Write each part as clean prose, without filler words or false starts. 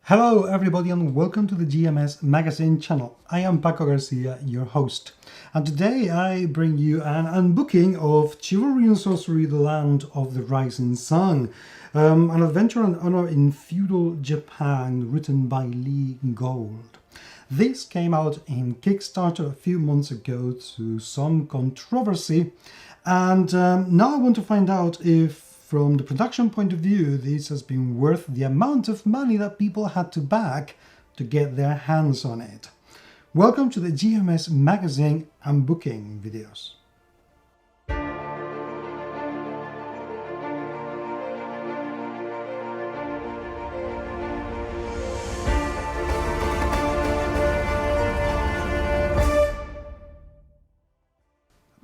Hello everybody and welcome to the GMS Magazine channel. I am Paco Garcia, your host, and today I bring you an unbooking of Chivalry Sorcery, the Land of the Rising Sun, an adventure and honor in feudal Japan written by Lee Gold. This came out in Kickstarter a few months ago to some controversy, and now I want to find out if from the production point of view, this has been worth the amount of money that people had to back to get their hands on it. Welcome to the GMS Magazine unbooking videos.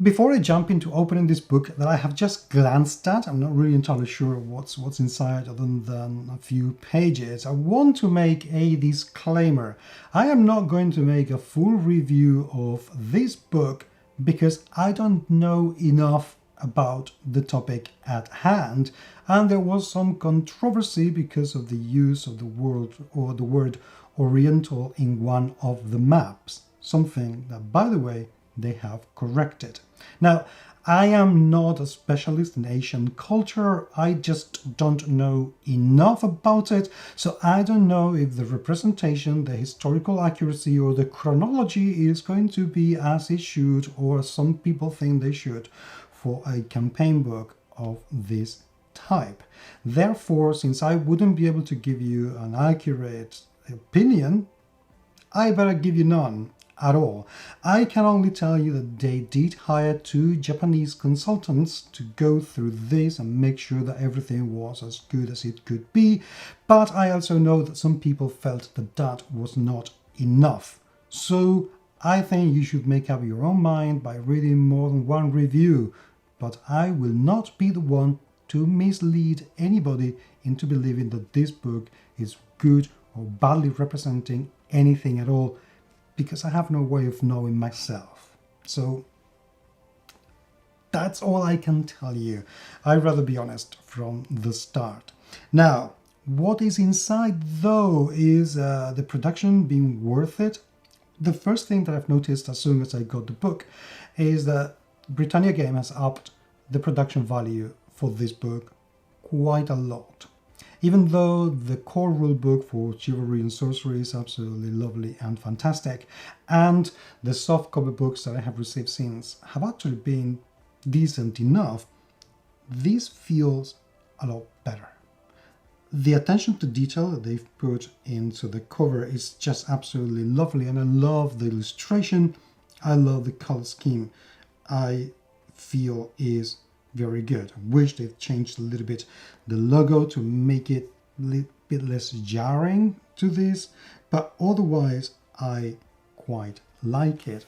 Before I jump into opening this book that I have just glanced at, I'm not really entirely sure what's inside other than a few pages, I want to make a disclaimer. I am not going to make a full review of this book because I don't know enough about the topic at hand, and there was some controversy because of the use of the word Oriental in one of the maps, something that, by the way, they have corrected. Now, I am not a specialist in Asian culture, I just don't know enough about it, so I don't know if the representation, the historical accuracy or the chronology is going to be as it should, or some people think they should, for a campaign book of this type. Therefore, since I wouldn't be able to give you an accurate opinion, I better give you none at all. I can only tell you that they did hire 2 Japanese consultants to go through this and make sure that everything was as good as it could be, but I also know that some people felt that that was not enough. So I think you should make up your own mind by reading more than one review, but I will not be the one to mislead anybody into believing that this book is good or badly representing anything at all, because I have no way of knowing myself. So that's all I can tell you. I'd rather be honest from the start. Now, what is inside though is the production being worth it. The first thing that I've noticed as soon as I got the book is that Britannia Games has upped the production value for this book quite a lot. Even though the core rulebook for Chivalry and Sorcery is absolutely lovely and fantastic, and the soft copy books that I have received since have actually been decent enough, this feels a lot better. The attention to detail that they've put into the cover is just absolutely lovely, and I love the illustration, I love the color scheme. I feel is very good. I wish they've changed a little bit the logo to make it a little bit less jarring to this, but otherwise I quite like it.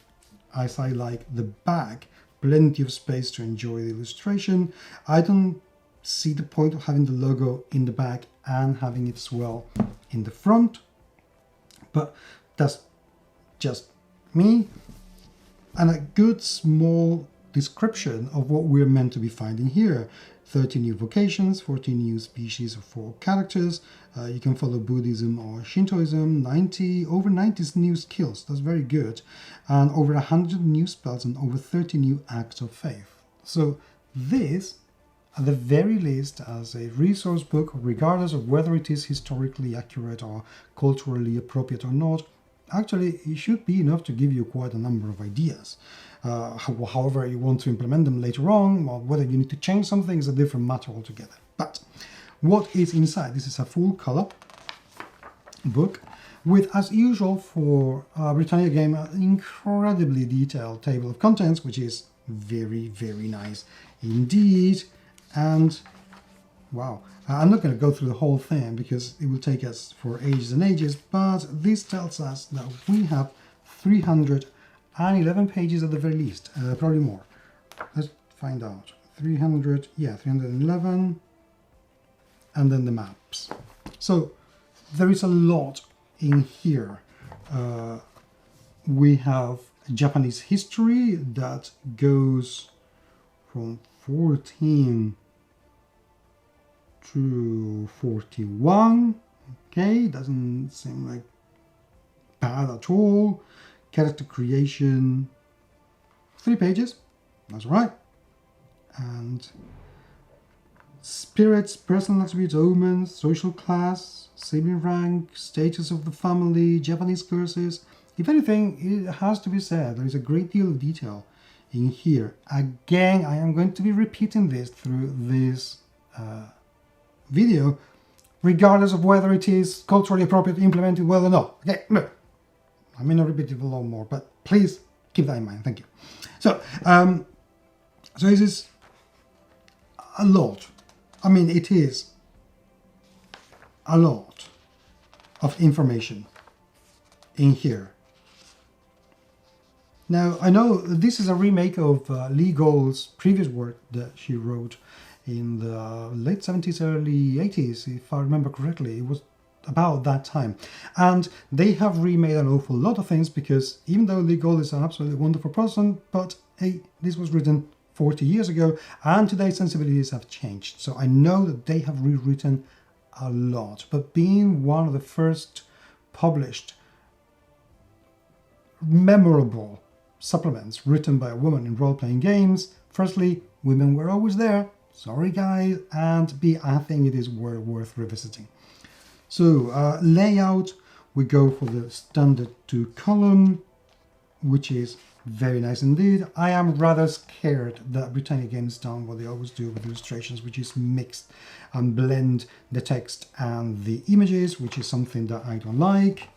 As I like the back, plenty of space to enjoy the illustration. I don't see the point of having the logo in the back and having it swell in the front, but that's just me. And a good small description of what we're meant to be finding here. 30 new vocations, 14 new species of 4 characters. You can follow Buddhism or Shintoism, over 90 new skills, that's very good, and over 100 new spells and over 30 new acts of faith. So this, at the very least, as a resource book, regardless of whether it is historically accurate or culturally appropriate or not, actually it should be enough to give you quite a number of ideas. However you want to implement them later on, or whether you need to change something is a different matter altogether. But what is inside? This is a full color book with, as usual for Britannia Games, an incredibly detailed table of contents, which is very, very nice indeed. And wow, I'm not going to go through the whole thing because it will take us for ages and ages, but this tells us that we have 311 pages at the very least, probably more. Let's find out. 311, and then the maps. So there is a lot in here. We have Japanese history that goes from 14 to 41, okay, doesn't seem like bad at all. Character creation, 3 pages, that's right. And spirits, personal attributes, omens, social class, sibling rank, status of the family, Japanese curses. If anything, it has to be said, there is a great deal of detail in here. Again, I am going to be repeating this through this video, regardless of whether it is culturally appropriate, implemented well or not. Okay, look, I may not repeat it a lot more, but please keep that in mind. Thank you. So, so this is a lot. I mean, it is a lot of information in here. Now, I know this is a remake of Lee Gold's previous work that she wrote in the late 70s, early 80s, if I remember correctly. It was about that time. And they have remade an awful lot of things, because even though Lee Gold is an absolutely wonderful person, but hey, this was written 40 years ago, and today's sensibilities have changed. So I know that they have rewritten a lot, but being one of the first published memorable supplements written by a woman in role-playing games, firstly, women were always there, sorry guys, and B, I think it is worth revisiting. So layout, we go for the standard 2-column, which is very nice indeed. I am rather scared that Britannia Games done what they always do with illustrations, which is mix and blend the text and the images, which is something that I don't like.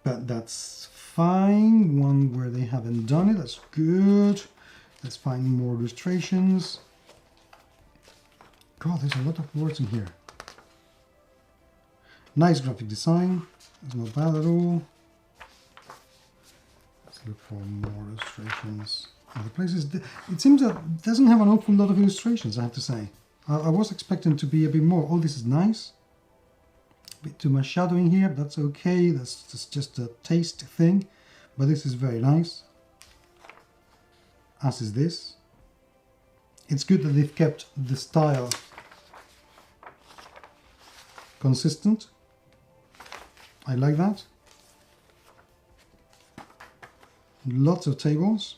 But that's fine. One where they haven't done it, that's good. Let's find more illustrations. God, there's a lot of words in here. Nice graphic design. It's not bad at all. Look for more illustrations. Other places. It seems that it doesn't have an awful lot of illustrations, I have to say. I was expecting to be a bit more. Oh, this is nice. A bit too much shadowing here, but that's okay. That's just a taste thing. But this is very nice. As is this. It's good that they've kept the style consistent. I like that. Lots of tables,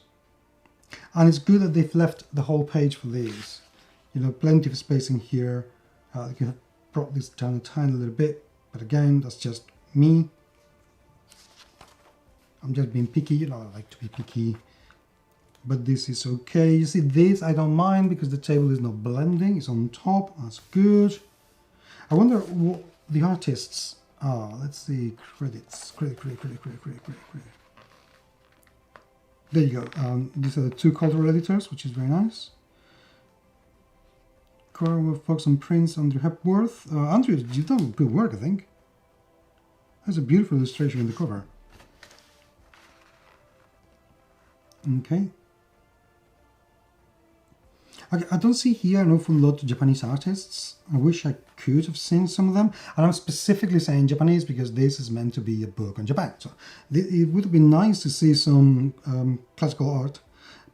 and it's good that they've left the whole page for these. You know, plenty of space in here. You could have brought this down a tiny little bit, but again, that's just me. I'm just being picky. You know, I like to be picky, but this is okay. You see, this I don't mind because the table is not blending. It's on top. That's good. I wonder what the artists are. Let's see. Credits. Credit. There you go. These are the 2 cultural editors, which is very nice. Coral Fox and Prince, Andrew Hepworth. Andrew, you've done good work, I think. That's a beautiful illustration in the cover. Okay. I don't see here an awful lot of Japanese artists. I wish I could have seen some of them. And I'm specifically saying Japanese because this is meant to be a book on Japan. So it would have been nice to see some classical art.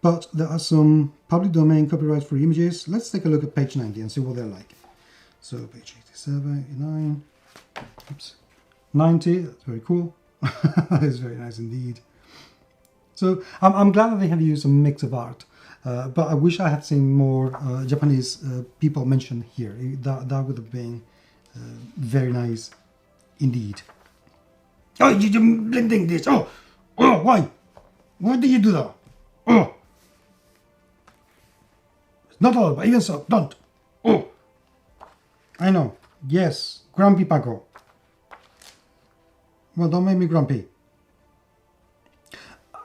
But there are some public domain copyright-free images. Let's take a look at page 90 and see what they're like. So page 87, 89, oops, 90, that's very cool. It's very nice indeed. So I'm glad that they have used a mix of art. But I wish I had seen more Japanese people mentioned here. That would have been very nice indeed. Oh, you're blending this. Oh, why? Why did you do that? Oh, it's not all, but even so, don't. Oh, I know. Yes, grumpy Paco. Well, don't make me grumpy.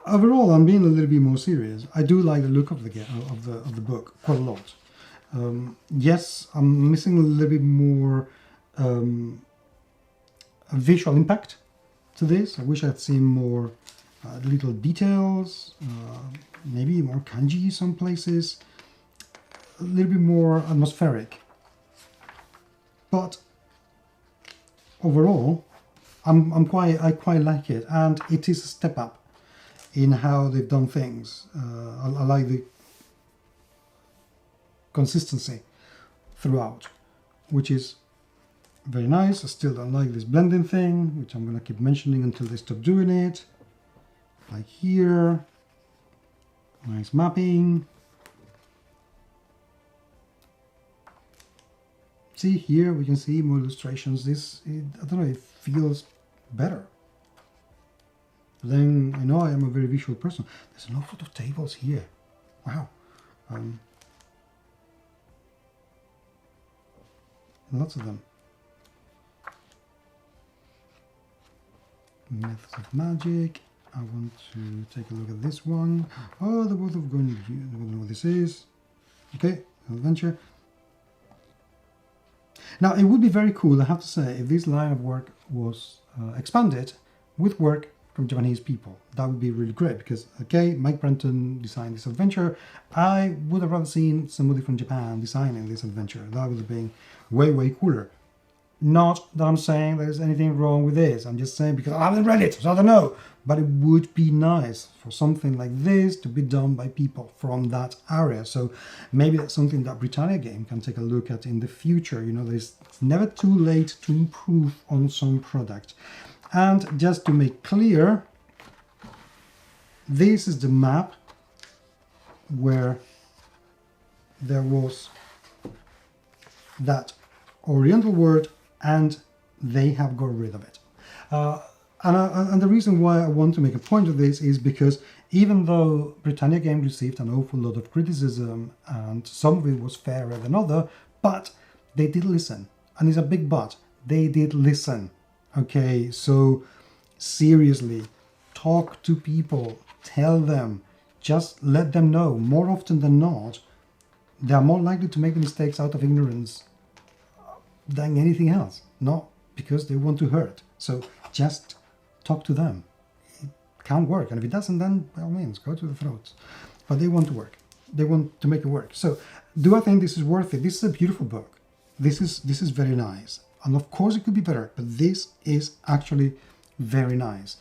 Overall, I'm being a little bit more serious. I do like the look of the book quite a lot. Yes, I'm missing a little bit more visual impact to this. I wish I'd seen more little details, maybe more kanji some places, a little bit more atmospheric. But overall, I quite like it, and it is a step up in how they've done things. I like the consistency throughout, which is Very nice. I still don't like this blending thing, which I'm going to keep mentioning until they stop doing it. Like here. Nice mapping. See here, we can see more illustrations. I don't know, it feels better. But then I know I am a very visual person. There's an awful lot of tables here. Wow. Lots of them. Methods of magic. I want to take a look at this one. Oh, the both of going here. I don't know what this is. Okay, adventure. Now, it would be very cool, I have to say, if this line of work was expanded with work from Japanese people. That would be really great because, okay, Mike Brenton designed this adventure. I would have rather seen somebody from Japan designing this adventure. That would have been way, way cooler. Not that I'm saying there's anything wrong with this. I'm just saying because I haven't read it, so I don't know. But it would be nice for something like this to be done by people from that area. So maybe that's something that Britannia Games can take a look at in the future. You know, it's never too late to improve on some product. And just to make clear, this is the map where there was that Oriental word and they have got rid of it. And the reason why I want to make a point of this is because even though Britannia Games received an awful lot of criticism and some of it was fairer than other, but they did listen. And it's a big but. They did listen. Okay, so seriously, talk to people, tell them, just let them know. More often than not, they are more likely to make the mistakes out of ignorance than anything else, not because they want to hurt. So just talk to them. It can work, and if it doesn't, then by all means, go to the throats. But they want to work. They want to make it work. So do I think this is worth it? This is a beautiful book. This is very nice. And of course it could be better, but this is actually very nice.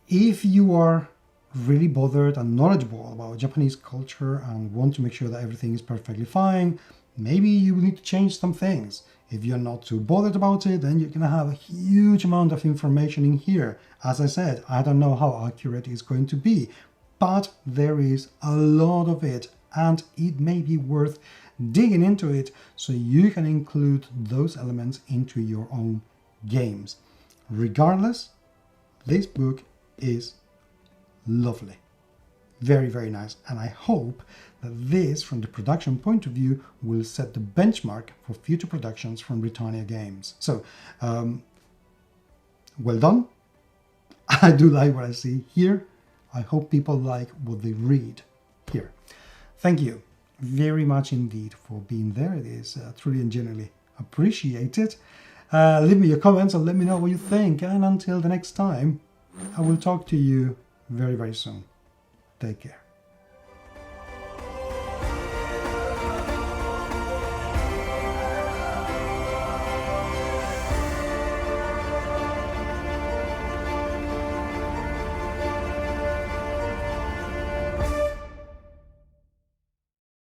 If you are really bothered and knowledgeable about Japanese culture and want to make sure that everything is perfectly fine, maybe you will need to change some things. If you're not too bothered about it, then you're going to have a huge amount of information in here. As I said, I don't know how accurate it's going to be, but there is a lot of it, and it may be worth digging into it so you can include those elements into your own games. Regardless, this book is lovely. Very, very nice. And I hope that this, from the production point of view, will set the benchmark for future productions from Britannia Games. So, well done. I do like what I see here. I hope people like what they read here. Thank you very much indeed for being there. It is truly and genuinely appreciated. Leave me your comments and let me know what you think. And until the next time, I will talk to you very, very soon. Take care.